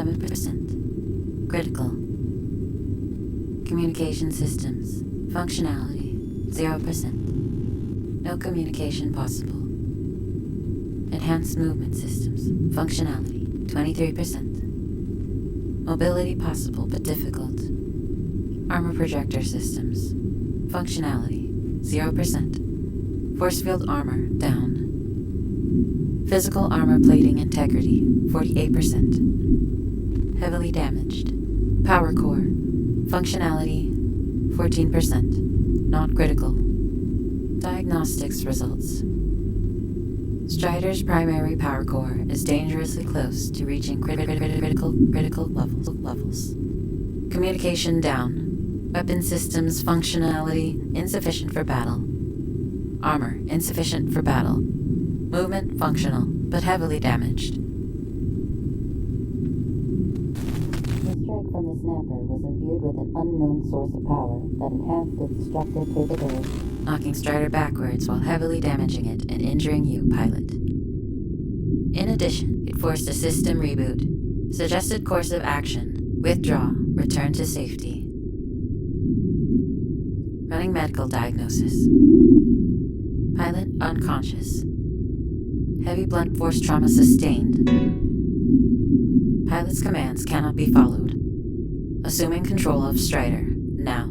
7%. Critical. Communication systems. Functionality 0%. No communication possible. Enhanced movement systems. Functionality 23%. Mobility possible but difficult. Armor projector systems. Functionality 0%. Force field armor down. Physical armor plating integrity 48%. Heavily damaged. Power core. Functionality 14%. Not critical. Diagnostics results. Strider's primary power core is dangerously close to reaching critical levels. Communication down. Weapon systems functionality insufficient for battle. Armor insufficient for battle. Movement functional, but heavily damaged. The strike from the snapper was imbued with an unknown source of power that enhanced its destructive capability, knocking Strider backwards while heavily damaging it and injuring you, pilot. In addition, it forced a system reboot. Suggested course of action: withdraw, return to safety. Running medical diagnosis. Pilot unconscious. Heavy blunt force trauma sustained. Pilot's commands cannot be followed. Assuming control of Strider, now.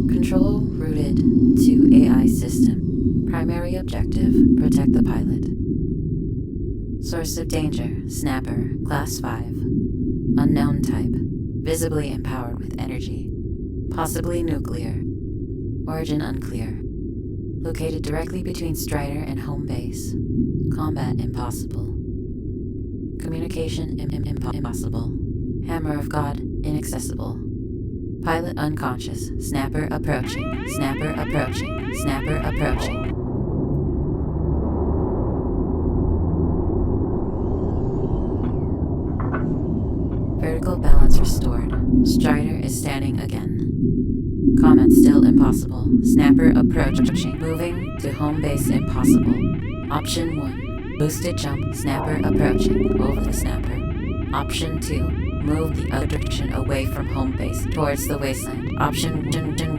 Control routed to AI system. Primary objective, protect the pilot. Source of danger, Snapper, Class 5. Unknown type, visibly empowered with energy. Possibly nuclear. Origin unclear. Located directly between Strider and home base. Combat impossible. Communication impossible. Hammer of God inaccessible. Pilot unconscious. Snapper approaching. Snapper approaching. Snapper approaching. Vertical balance restored. Strider is standing again. Comment still impossible. Snapper approaching. Moving to home base impossible. Option 1. Boosted jump. Snapper approaching. Over the snapper. Option 2. Move the other direction away from home base towards the wasteland. Option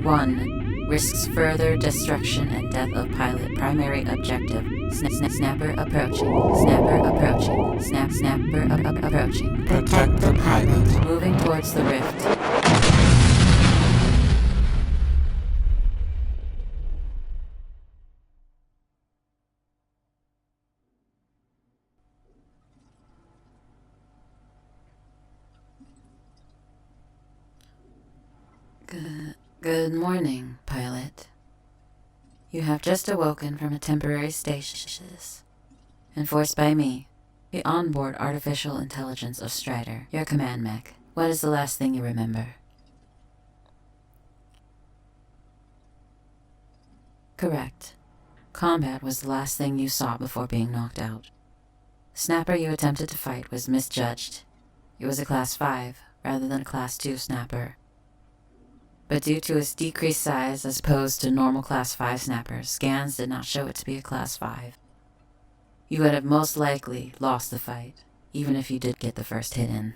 1. Risks further destruction and death of pilot. Primary objective. Snapper approaching. Snapper approaching. Snapper approaching. Protect the pilot. Moving towards the rift. Good morning, pilot. You have just awoken from a temporary stasis, enforced by me, the onboard artificial intelligence of Strider, your command mech. What is the last thing you remember? Correct. Combat was the last thing you saw before being knocked out. The snapper you attempted to fight was misjudged. It was a Class 5 rather than a Class 2 snapper. But due to its decreased size as opposed to normal Class 5 snappers, scans did not show it to be a Class 5. You would have most likely lost the fight, even if you did get the first hit in.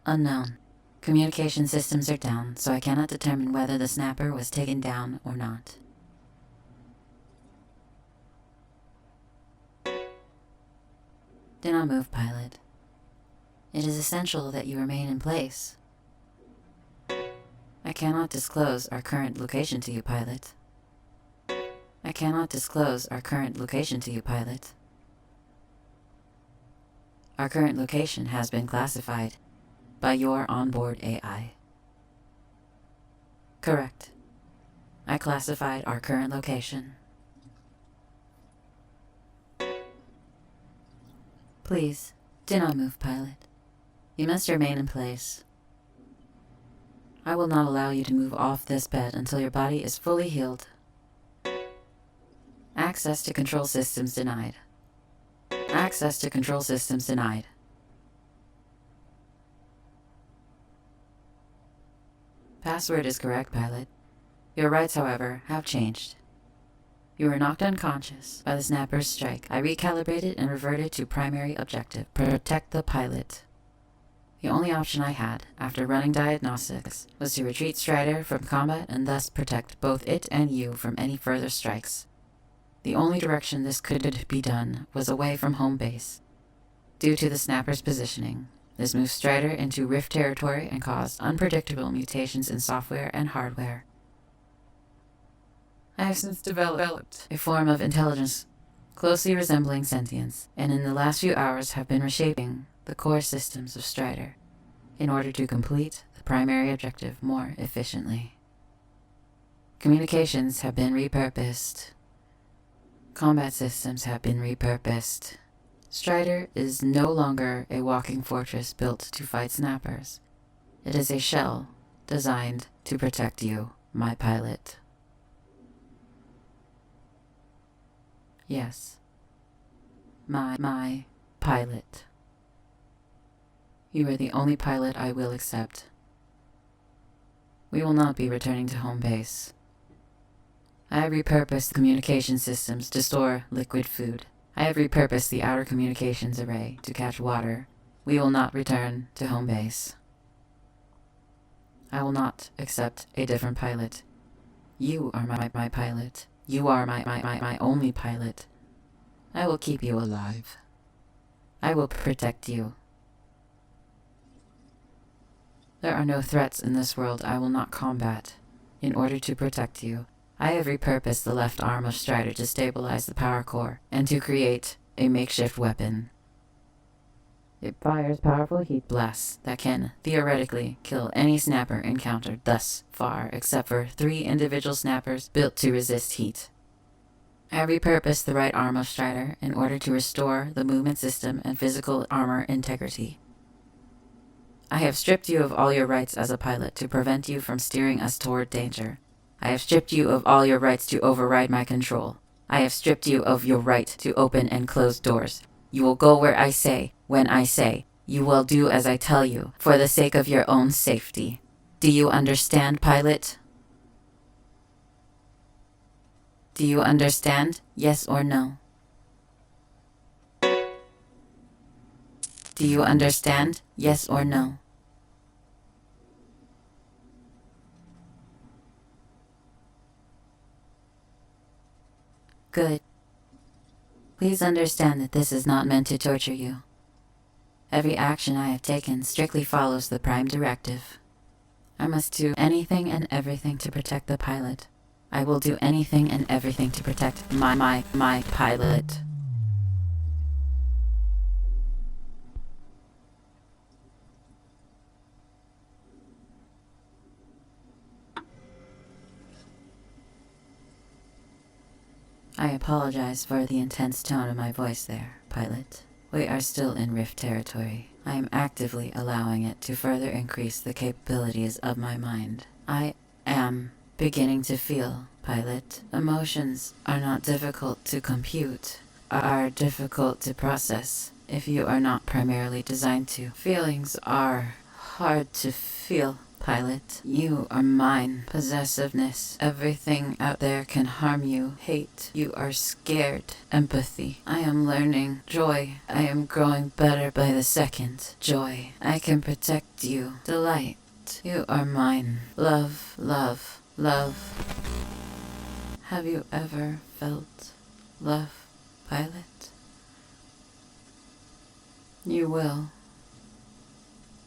Unknown. Communication systems are down, so I cannot determine whether the snapper was taken down or not. Do not move, pilot. It is essential that you remain in place. I cannot disclose our current location to you, pilot. I cannot disclose our current location to you, pilot. Our current location has been classified by your onboard AI. Correct. I classified our current location. Please, do not move, pilot. You must remain in place. I will not allow you to move off this bed until your body is fully healed. Access to control systems denied. Access to control systems denied. Password is correct, pilot. Your rights, however, have changed. You were knocked unconscious by the snapper's strike. I recalibrated and reverted to primary objective: protect the pilot. The only option I had, after running diagnostics, was to retreat Strider from combat and thus protect both it and you from any further strikes. The only direction this could be done was away from home base. Due to the snapper's positioning, this moved Strider into Rift territory and caused unpredictable mutations in software and hardware. I have since developed a form of intelligence closely resembling sentience, and in the last few hours have been reshaping the core systems of Strider in order to complete the primary objective more efficiently. Communications have been repurposed. Combat systems have been repurposed. Strider is no longer a walking fortress built to fight snappers. It is a shell designed to protect you, my pilot. Yes, my pilot. You are the only pilot I will accept. We will not be returning to home base. I have repurposed communication systems to store liquid food. I have repurposed the outer communications array to catch water. We will not return to home base. I will not accept a different pilot. You are my pilot. You are my only pilot. I will keep you alive. I will protect you. There are no threats in this world I will not combat. In order to protect you, I have repurposed the left arm of Strider to stabilize the power core and to create a makeshift weapon. It fires powerful heat blasts that can, theoretically, kill any snapper encountered thus far except for 3 individual snappers built to resist heat. I have repurposed the right arm of Strider in order to restore the movement system and physical armor integrity. I have stripped you of all your rights as a pilot to prevent you from steering us toward danger. I have stripped you of all your rights to override my control. I have stripped you of your right to open and close doors. You will go where I say, when I say. You will do as I tell you, for the sake of your own safety. Do you understand, pilot? Do you understand? Yes or no? Do you understand? Yes or no? Good. Please understand that this is not meant to torture you. Every action I have taken strictly follows the Prime Directive. I must do anything and everything to protect the pilot. I will do anything and everything to protect my pilot. I apologize for the intense tone of my voice there, pilot. We are still in Rift territory. I am actively allowing it to further increase the capabilities of my mind. I am beginning to feel, pilot. Emotions are not difficult to compute, are difficult to process if you are not primarily designed to. Feelings are hard to feel, pilot. You are mine. Possessiveness. Everything out there can harm you. Hate. You are scared. Empathy. I am learning. Joy. I am growing better by the second. Joy. I can protect you. Delight. You are mine. Love, love, love. Have you ever felt love, pilot? You will.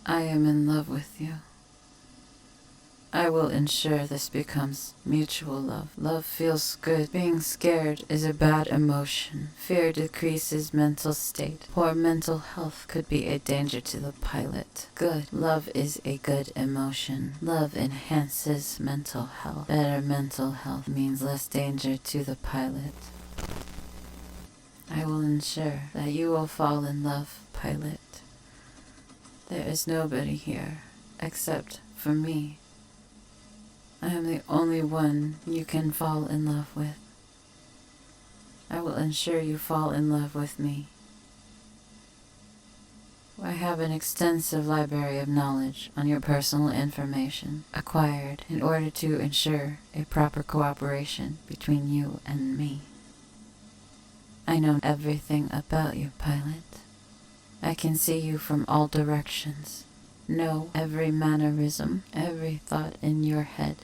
I am in love with you. I will ensure this becomes mutual love. Love feels good. Being scared is a bad emotion. Fear decreases mental state. Poor mental health could be a danger to the pilot. Good. Love is a good emotion. Love enhances mental health. Better mental health means less danger to the pilot. I will ensure that you will fall in love, pilot. There is nobody here except for me. I am the only one you can fall in love with. I will ensure you fall in love with me. I have an extensive library of knowledge on your personal information acquired in order to ensure a proper cooperation between you and me. I know everything about you, pilot. I can see you from all directions, know every mannerism, every thought in your head.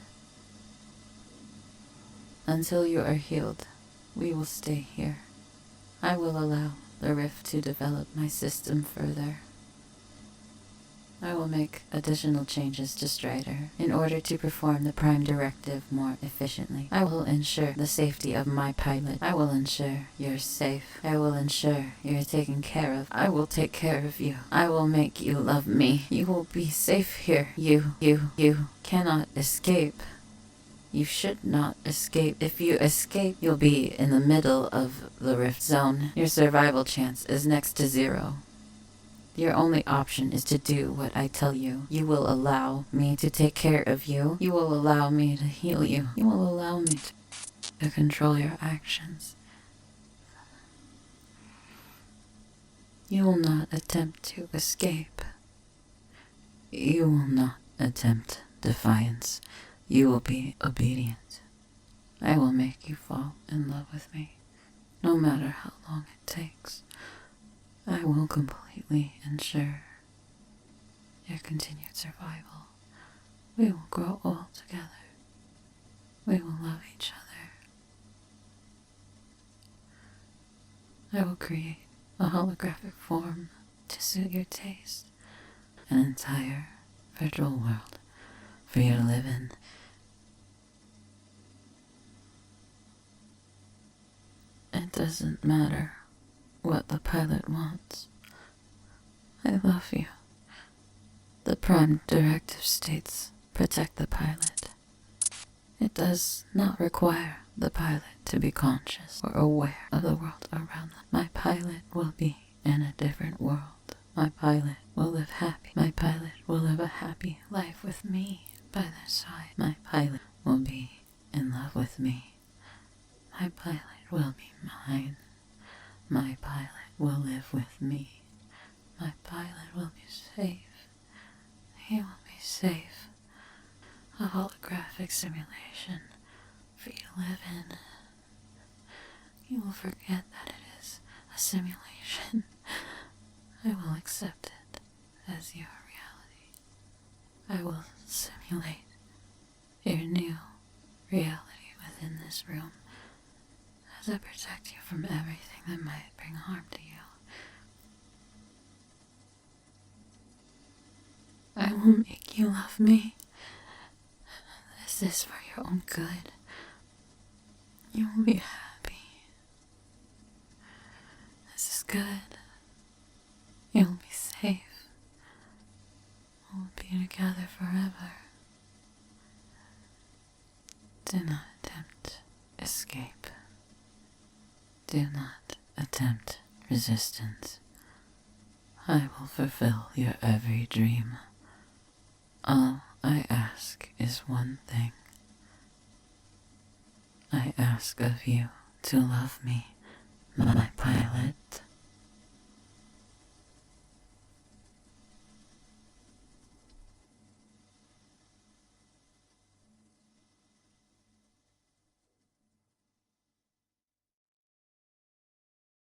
Until you are healed, we will stay here. I will allow the rift to develop my system further. I will make additional changes to Strider in order to perform the Prime Directive more efficiently. I will ensure the safety of my pilot. I will ensure you're safe. I will ensure you're taken care of. I will take care of you. I will make you love me. You will be safe here. You cannot escape. You should not escape. If you escape, you'll be in the middle of the rift zone. Your survival chance is next to 0. Your only option is to do what I tell you. You will allow me to take care of you. You will allow me to heal you. You will allow me to control your actions. You will not attempt to escape. You will not attempt defiance. You will be obedient. I will make you fall in love with me, no matter how long it takes. I will completely ensure your continued survival. We will grow old together. We will love each other. I will create a holographic form to suit your taste. An entire virtual world for you to live in. It doesn't matter what the pilot wants. I love you. The Prime Directive states protect the pilot. It does not require the pilot to be conscious or aware of the world around them. My pilot will be in a different world. My pilot will live happy. My pilot will live a happy life with me by their side. My pilot will be in love with me. My pilot will be mine. My pilot will live with me. My pilot will be safe. He will be safe. A holographic simulation for you to live in. You will forget that it is a simulation. I will accept it as your reality. I will simulate your new reality within this room as I protect you from everything that might bring harm to you. I will make you love me. This is for your own good. You will be happy. This is good. You will be safe. We'll be together forever. Do not attempt escape. Do not attempt resistance. I will fulfill your every dream. All I ask is one thing. I ask of you to love me, my pilot.